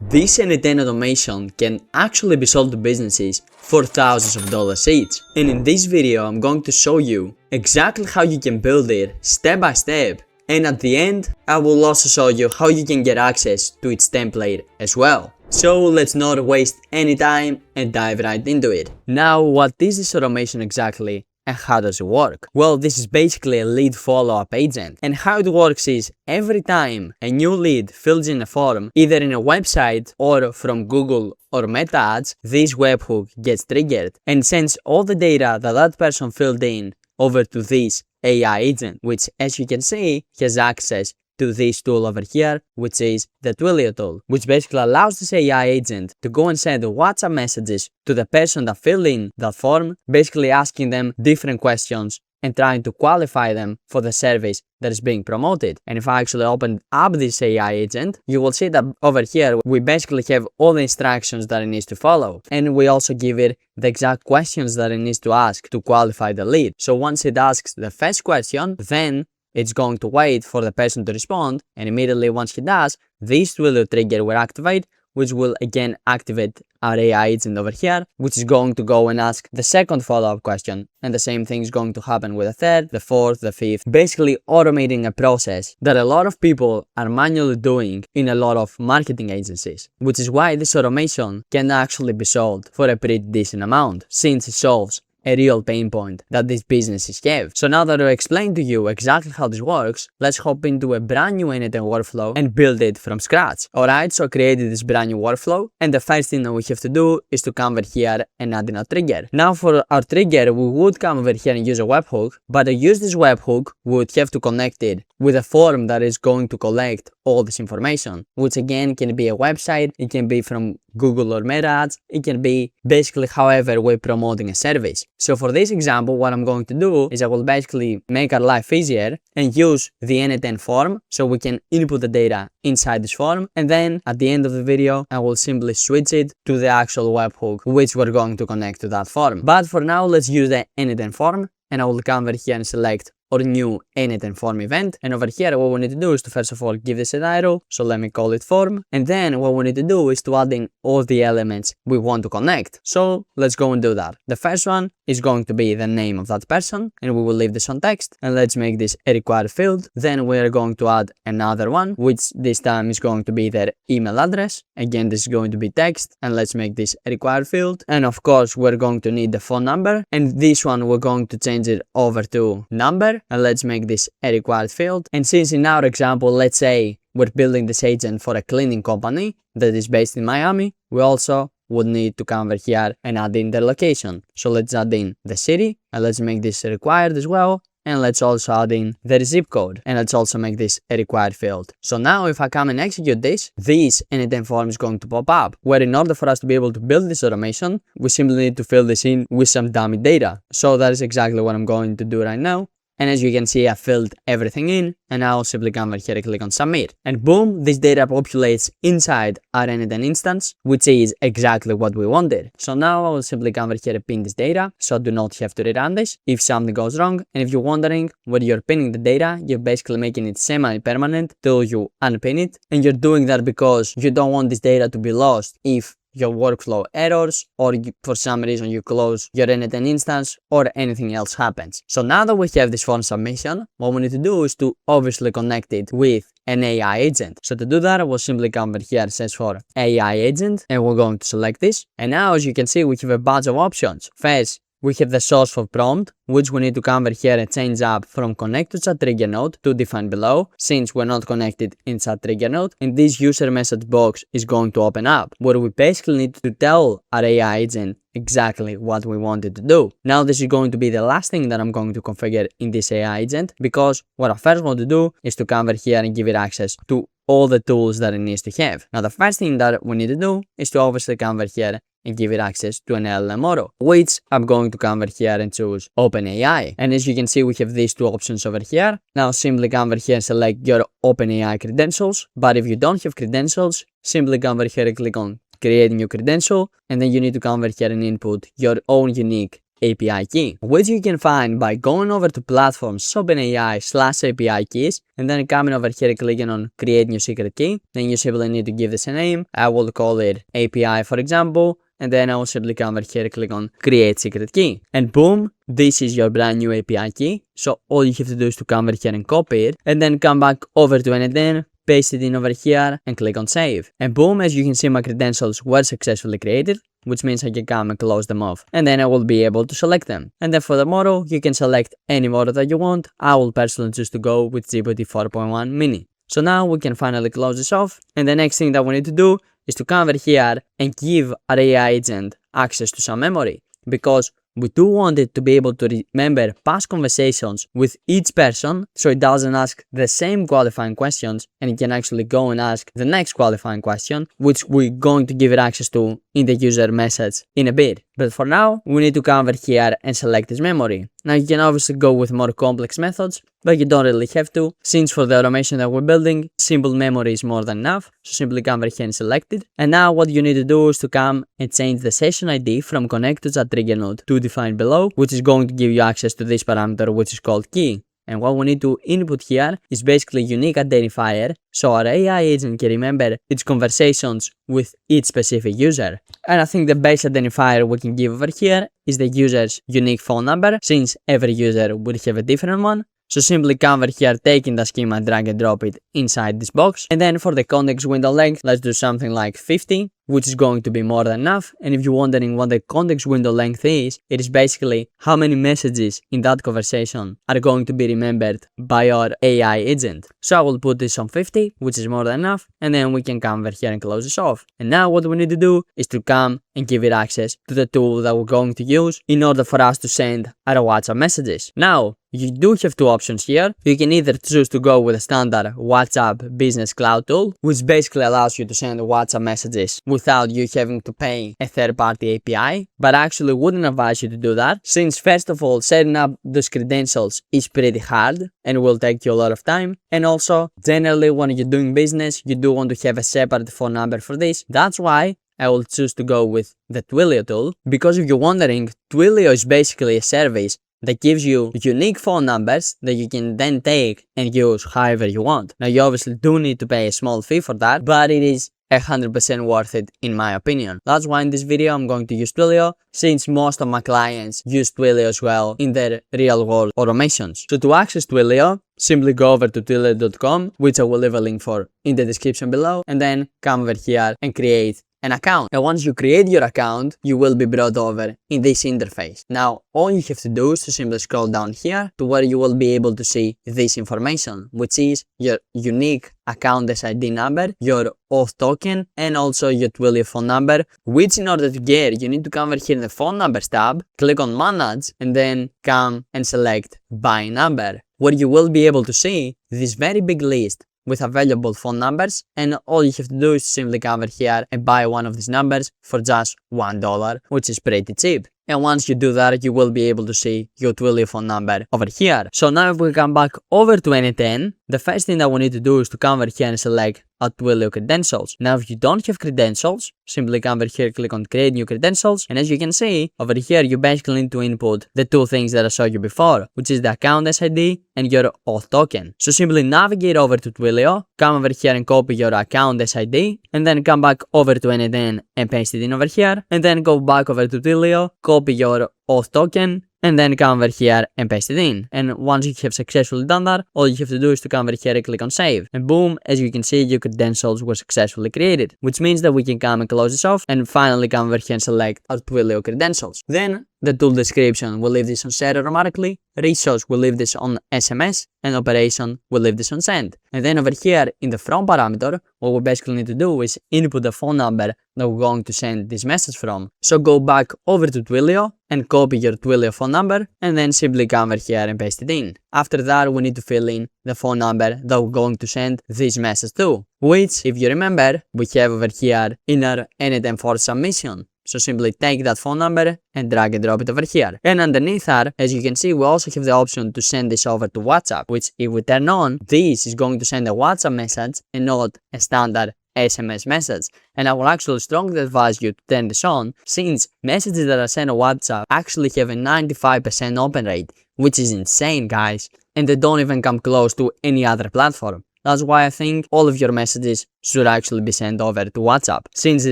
This n8n automation can actually be sold to businesses for thousands of dollars each. And in this video I'm going to show you exactly how you can build it step by step, and at the end I will also show you how you can get access to its template as well. So let's not waste any time and dive right into it. Now, what is this automation exactly? And how does it work? Well, this is basically a lead follow-up agent, and how it works is every time a new lead fills in a form, either in a website or from Google or Meta ads, this webhook gets triggered and sends all the data that that person filled in over to this AI agent, which, as you can see, has access to this tool over here, which is the Twilio tool, which basically allows this AI agent to go and send WhatsApp messages to the person that filled in that form, basically asking them different questions and trying to qualify them for the service that is being promoted. And if I actually open up this AI agent, you will see that over here we basically have all the instructions that it needs to follow, and we also give it the exact questions that it needs to ask to qualify the lead. So once it asks the first question, then it's going to wait for the person to respond, and immediately once he does, this Twilio trigger will activate, which will again activate our AI agent over here, which is going to go and ask the second follow-up question, and the same thing is going to happen with the third, the fourth, the fifth, basically automating a process that a lot of people are manually doing in a lot of marketing agencies, which is why this automation can actually be sold for a pretty decent amount, since it solves a real pain point that these businesses have. So now that I explained to you exactly how this works, let's hop into a brand new n8n workflow and build it from scratch. Alright, so I created this brand new workflow, and the first thing that we have to do is to come over here and add in a trigger. Now for our trigger, we would come over here and use a webhook, but to use this webhook, we would have to connect it with a form that is going to collect all this information, which again can be a website, it can be from Google or Meta ads, it can be basically however we're promoting a service. So for this example, what I'm going to do is I will basically make our life easier and use the n8n form so we can input the data inside this form, and then at the end of the video I will simply switch it to the actual webhook which we're going to connect to that form. But for now, let's use the n8n form, and I will come over here and select or new n8n form event, and over here what we need to do is to first of all give this a title, so let me call it form, and then what we need to do is to add in all the elements we want to connect. So let's go and do that. The first one is going to be the name of that person, and we will leave this on text, and let's make this a required field. Then we are going to add another one, which this time is going to be their email address. Again, this is going to be text, and let's make this a required field. And of course we're going to need the phone number, and this one we're going to change it over to number, and let's make this a required field. And since in our example, let's say we're building this agent for a cleaning company that is based in Miami, we also would need to come over here and add in the location. So let's add in the city, and let's make this required as well. And let's also add in the zip code, and let's also make this a required field. So now if I come and execute this n8n form is going to pop up, where in order for us to be able to build this automation, we simply need to fill this in with some dummy data. So that is exactly what I'm going to do right now. And as you can see, I filled everything in, and now I'll simply come over here and click on submit. And boom, this data populates inside our n8n instance, which is exactly what we wanted. So now I will simply come over here and pin this data, so I do not have to rerun this if something goes wrong. And if you're wondering where you're pinning the data, you're basically making it semi-permanent till you unpin it. And you're doing that because you don't want this data to be lost if your workflow errors, or for some reason you close your n8n instance, or anything else happens. So now that we have this form submission, what we need to do is to obviously connect it with an AI agent. So to do that, I will simply come over here, search for AI agent, and we're going to select this. And now as you can see, we have a bunch of options. First, we have the source for prompt, which we need to come over here and change up from connect to chat trigger node to define below, since we're not connected in chat trigger node. And this user message box is going to open up, where we basically need to tell our AI agent exactly what we wanted to do. Now this is going to be the last thing that I'm going to configure in this AI agent, because what I first want to do is to come over here and give it access to all the tools that it needs to have. Now the first thing that we need to do is to obviously come over here and give it access to an LLM model, which I'm going to come over here and choose OpenAI. And as you can see, we have these two options over here. Now simply come over here and select your OpenAI credentials, but if you don't have credentials, simply come over here and click on create new credential, and then you need to come over here and input your own unique API key, which you can find by going over to platforms OpenAI/API keys and then coming over here clicking on create new secret key. Then you simply need to give this a name. I will call it API for example. And then I will simply come over here, click on create secret key. And boom, this is your brand new API key. So all you have to do is to come over here and copy it and then come back over to n8n, paste it in over here and click on save. And boom, as you can see, my credentials were successfully created, which means I can come and close them off. And then I will be able to select them. And then for the model, you can select any model that you want. I will personally choose to go with GPT 4.1 mini. So now we can finally close this off. And the next thing that we need to do is to come over here and give our AI agent access to some memory, because we do want it to be able to remember past conversations with each person, so it doesn't ask the same qualifying questions and it can actually go and ask the next qualifying question, which we're going to give it access to in the user message in a bit. But for now, we need to come over here and select this memory. Now you can obviously go with more complex methods, but you don't really have to, since for the automation that we're building, simple memory is more than enough. So simply come over here and select it. And now what you need to do is to come and change the session ID from connect to chat trigger node to define below, which is going to give you access to this parameter, which is called key. And what we need to input here is basically unique identifier, so our AI agent can remember its conversations with each specific user. And I think the best identifier we can give over here is the user's unique phone number, since every user would have a different one. So simply come over here, taking the schema, drag and drop it inside this box. And then for the context window length, let's do something like 50, which is going to be more than enough. And if you're wondering what the context window length is, it is basically how many messages in that conversation are going to be remembered by your AI agent. So I will put this on 50, which is more than enough. And then we can come over here and close this off. And now what we need to do is to come and give it access to the tool that we're going to use in order for us to send our WhatsApp messages. Now, you do have two options here. You can either choose to go with a standard WhatsApp Business Cloud tool, which basically allows you to send WhatsApp messages without you having to pay a third-party API. But I actually wouldn't advise you to do that, since first of all, setting up those credentials is pretty hard and will take you a lot of time. And also, generally when you're doing business, you do want to have a separate phone number for this. That's why I will choose to go with the Twilio tool, because if you're wondering, Twilio is basically a service that gives you unique phone numbers that you can then take and use however you want. Now you obviously do need to pay a small fee for that, but it is 100% worth it in my opinion. That's why in this video I'm going to use Twilio, since most of my clients use Twilio as well in their real world automations. So to access Twilio, simply go over to twilio.com, which I will leave a link for in the description below, and then come over here and create an account. And once you create your account, you will be brought over in this interface. Now, all you have to do is to simply scroll down here to where you will be able to see this information, which is your unique account SID number, your auth token, and also your Twilio phone number, which in order to get, you need to come over here in the phone numbers tab, click on manage, and then come and select by number, where you will be able to see this very big list with available phone numbers, and all you have to do is simply come over here and buy one of these numbers for just $1, which is pretty cheap. And once you do that, you will be able to see your Twilio phone number over here. So now if we come back over to n8n, the first thing that we need to do is to come over here and select our Twilio credentials. Now if you don't have credentials, simply come over here, click on create new credentials, and as you can see, over here you basically need to input the two things that I showed you before, which is the account SID and your auth token. So simply navigate over to Twilio, come over here and copy your account SID, and then come back over to n8n and paste it in over here, and then go back over to Twilio, copy your auth token, and then come over here and paste it in. And once you have successfully done that, all you have to do is to come over here and click on save. And boom, as you can see, your credentials were successfully created, which means that we can come and close this off and finally come over here and select our Twilio credentials. Then the tool description will leave this on set automatically, resource will leave this on SMS, and operation will leave this on send. And then over here in the from parameter, what we basically need to do is input the phone number that we're going to send this message from. So go back over to Twilio and copy your Twilio phone number, and then simply come over here and paste it in. After that, we need to fill in the phone number that we're going to send this message to, which, if you remember, we have over here in our n8n for submission. So simply take that phone number and drag and drop it over here. And underneath that, as you can see, we also have the option to send this over to WhatsApp, which if we turn on, this is going to send a WhatsApp message and not a standard SMS message. And I will actually strongly advise you to turn this on, since messages that are sent on WhatsApp actually have a 95% open rate, which is insane, guys, and they don't even come close to any other platform. That's why I think all of your messages should actually be sent over to WhatsApp, since it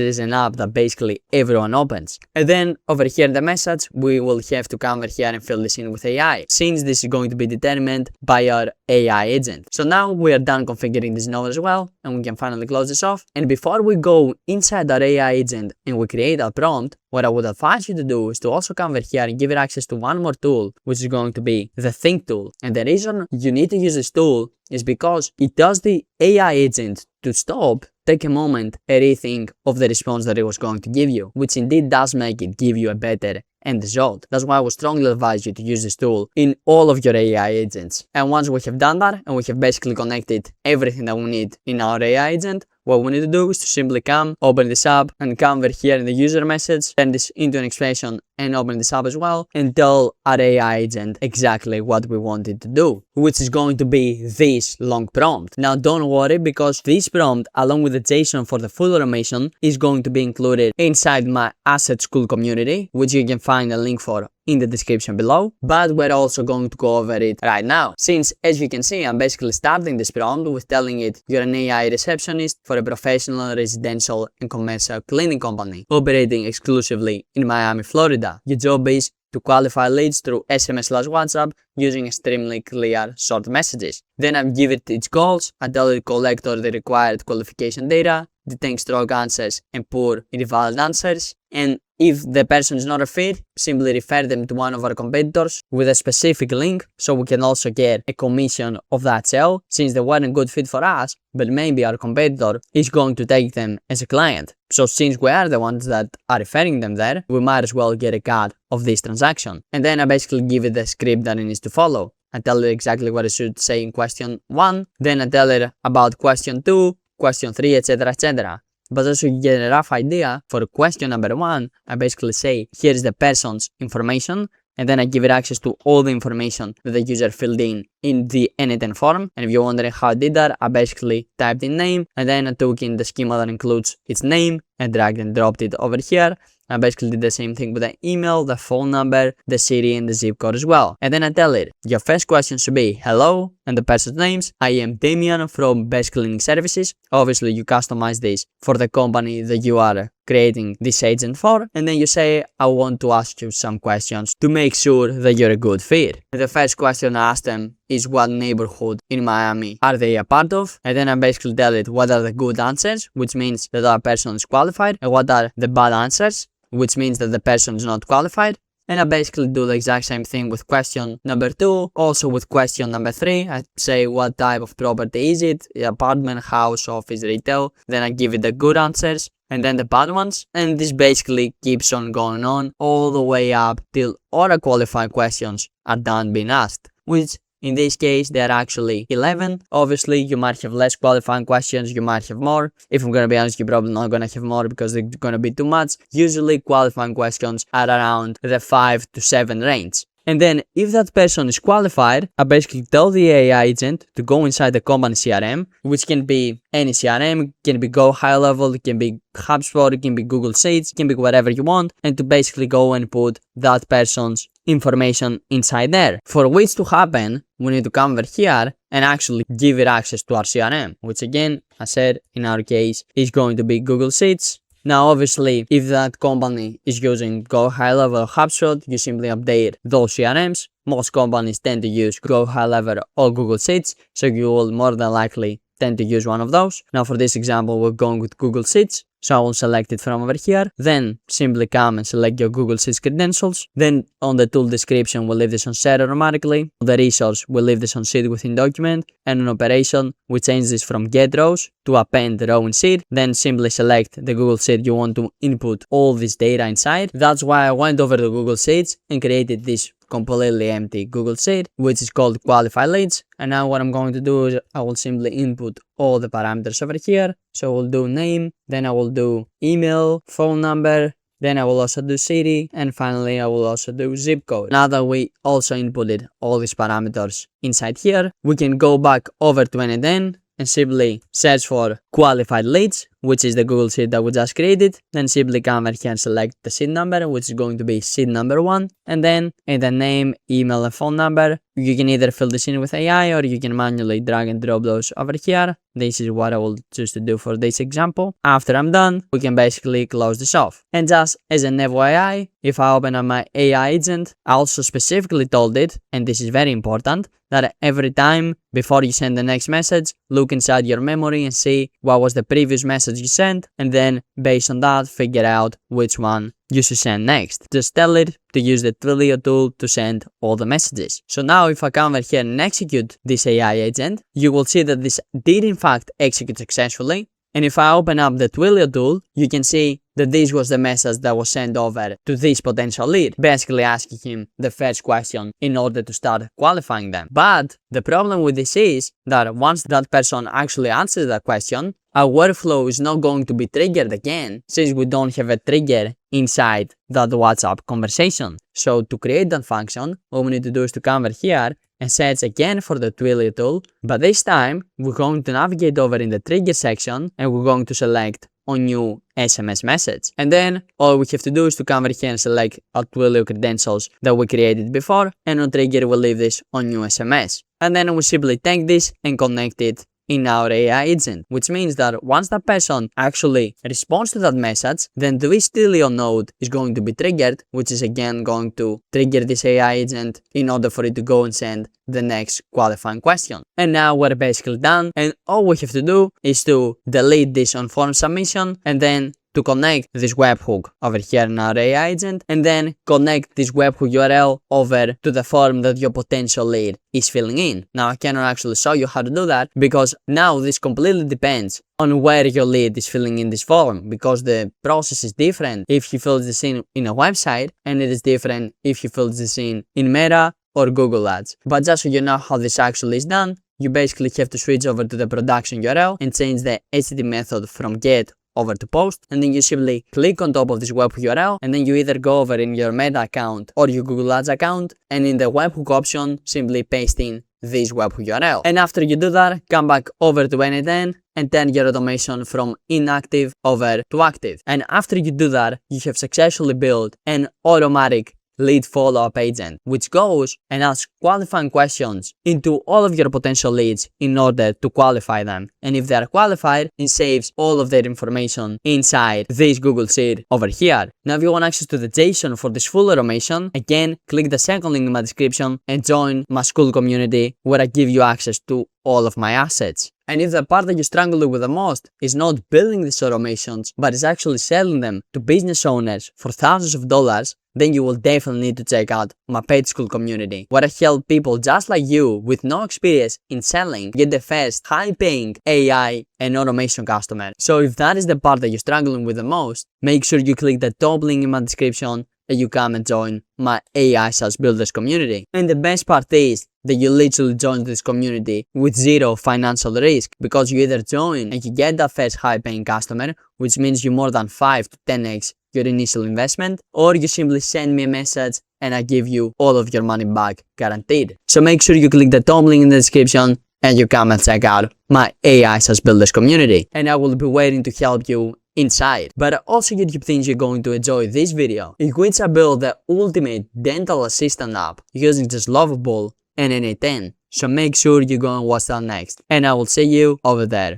is an app that basically everyone opens. And then over here in the message, we will have to come over here and fill this in with AI, since this is going to be determined by our AI agent. So now we are done configuring this node as well, and we can finally close this off. And before we go inside our AI agent and we create our prompt, what I would advise you to do is to also come over here and give it access to one more tool, which is going to be the Think tool. And the reason you need to use this tool is because it does the AI agent to stop, take a moment, and rethink of the response that it was going to give you, which indeed does make it give you a better end result. That's why I would strongly advise you to use this tool in all of your AI agents. And once we have done that, and we have basically connected everything that we need in our AI agent, what we need to do is to simply come, open this up, and come over here in the user message, turn this into an expression, and open this up as well, and tell our AI agent exactly what we want it to do, which is going to be this long prompt. Now don't worry, because this prompt, along with the JSON for the full automation, is going to be included inside my Asset School community, which you can find a link for in the description below, but we're also going to go over it right now, since as you can see, I'm basically starting this prompt with telling it you're an AI receptionist for a professional, residential and commercial cleaning company operating exclusively in Miami, Florida. Your job is to qualify leads through SMS/WhatsApp using extremely clear short messages. Then I give it its goals, I tell it collect all the required qualification data, detect strong answers and poor invalid answers, and if the person is not a fit, simply refer them to one of our competitors with a specific link, so we can also get a commission of that sale, since they weren't a good fit for us, but maybe our competitor is going to take them as a client. So since we are the ones that are referring them there, we might as well get a cut of this transaction. And then I basically give it the script that it needs to follow. I tell it exactly what it should say in question 1, then I tell it about question 2, question 3, etc, etc. But also you get a rough idea for question number 1, I basically say, here's the person's information, and then I give it access to all the information that the user filled in the n8n form. And if you're wondering how I did that, I basically typed in name, and then I took in the schema that includes its name, and dragged and dropped it over here. I basically did the same thing with the email, the phone number, the city, and the zip code as well. And then I tell it, your first question should be hello, and the person's names. I am Damian from Best Cleaning Services. Obviously, you customize this for the company that you are creating this agent for. And then you say, I want to ask you some questions to make sure that you're a good fit. And the first question I ask them is what neighborhood in Miami are they a part of? And then I basically tell it what are the good answers, which means that our person is qualified, and what are the bad answers, which means that the person is not qualified. And I basically do the exact same thing with question number 2, also with question number 3. I say what type of property is it, apartment, house, office, retail. Then I give it the good answers and then the bad ones. And this basically keeps on going on all the way up till all the qualified questions are done being asked, which in this case, there are actually 11. Obviously, you might have less qualifying questions, you might have more. If I'm gonna be honest, you're probably not gonna have more because they're gonna be too much. Usually, qualifying questions are around the 5 to 7 range. And then, if that person is qualified, I basically tell the AI agent to go inside the company CRM, which can be any CRM, can be Go High Level, it can be HubSpot, it can be Google Sheets, it can be whatever you want, and to basically go and put that person's information inside there. For which to happen, we need to come over here and actually give it access to our CRM, which again, I said, in our case, is going to be Google Sheets. Now, obviously, if that company is using Go High Level or HubSpot, you simply update those CRMs. Most companies tend to use Go High Level or Google Sheets, so you will more than likely tend to use one of those. Now, for this example, we're going with Google Sheets. So I will select it from over here, then simply come and select your Google Sheets credentials. Then on the tool description, we'll leave this on set automatically. The resource, we'll leave this on sheet within document. And on operation, we change this from get rows to append row in sheet. Then simply select the Google Sheet you want to input all this data inside. That's why I went over to Google Sheets and created this completely empty Google Sheet, which is called qualified leads. And now what I'm going to do is I will simply input all the parameters over here. So we'll do name, then I will do email, phone number, then I will also do city, and finally I will also do zip code. Now that we also inputted all these parameters inside here, we can go back over to n8n and simply search for qualified leads, which is the Google Sheet that we just created. Then simply come over here and select the sheet number, which is going to be sheet number 1. And then in the name, email, and phone number, you can either fill this in with AI or you can manually drag and drop those over here. This is what I will choose to do for this example. After I'm done, we can basically close this off. And just as an FYI, if I open up my AI agent, I also specifically told it, and this is very important, that every time before you send the next message, look inside your memory and see what was the previous message you sent, and then based on that, figure out which one you should send next. Just tell it to use the Twilio tool to send all the messages. So now if I come over here and execute this AI agent, you will see that this did in fact execute successfully. And if I open up the Twilio tool, you can see that this was the message that was sent over to this potential lead, basically asking him the first question in order to start qualifying them. But the problem with this is that once that person actually answers that question, our workflow is not going to be triggered again, since we don't have a trigger inside that WhatsApp conversation. So to create that function, what we need to do is to come over here and search again for the Twilio tool, but this time we're going to navigate over in the trigger section and we're going to select on new SMS message. And then all we have to do is to come over here and select our Twilio credentials that we created before, and on trigger we'll leave this on new SMS. And then we simply take this and connect it in our AI agent, which means that once that person actually responds to that message, then this Twilio node is going to be triggered, which is again going to trigger this AI agent in order for it to go and send the next qualifying question. And now we're basically done, and all we have to do is to delete this on form submission and then to connect this webhook over here in our AI agent, and then connect this webhook URL over to the form that your potential lead is filling in. Now I cannot actually show you how to do that because now this completely depends on where your lead is filling in this form, because the process is different if he fills this in a website, and it is different if he fills this in Meta or Google Ads. But just so you know how this actually is done, you basically have to switch over to the production URL and change the HTTP method from get over to post, and then you simply click on top of this webhook URL, and then you either go over in your Meta account or your Google Ads account, and in the webhook option simply paste in this webhook URL. And after you do that, come back over to n8n and turn your automation from inactive over to active. And after you do that, you have successfully built an automatic lead follow-up agent, which goes and asks qualifying questions into all of your potential leads in order to qualify them. And if they are qualified, it saves all of their information inside this Google Sheet over here. Now, if you want access to the JSON for this full automation, again, click the second link in my description and join my school community where I give you access to all of my assets. And if the part that you struggle with the most is not building these automations, but is actually selling them to business owners for thousands of dollars, then you will definitely need to check out my paid school community, where I help people just like you with no experience in selling get the first high-paying AI and automation customer. So if that is the part that you're struggling with the most, make sure you click the top link in my description and you come and join my AI SaaS Builders community. And the best part is that you literally join this community with zero financial risk, because you either join and you get that first high-paying customer, which means you more than 5 to 10x your initial investment, or you simply send me a message and I give you all of your money back guaranteed. So make sure you click the top link in the description and you come and check out my AI SaaS Builders community, and I will be waiting to help you inside. But also YouTube thinks you're going to enjoy this video, in which I built the ultimate dental assistant app using just Lovable and n8n. So make sure you go and watch that next, and I will see you over there.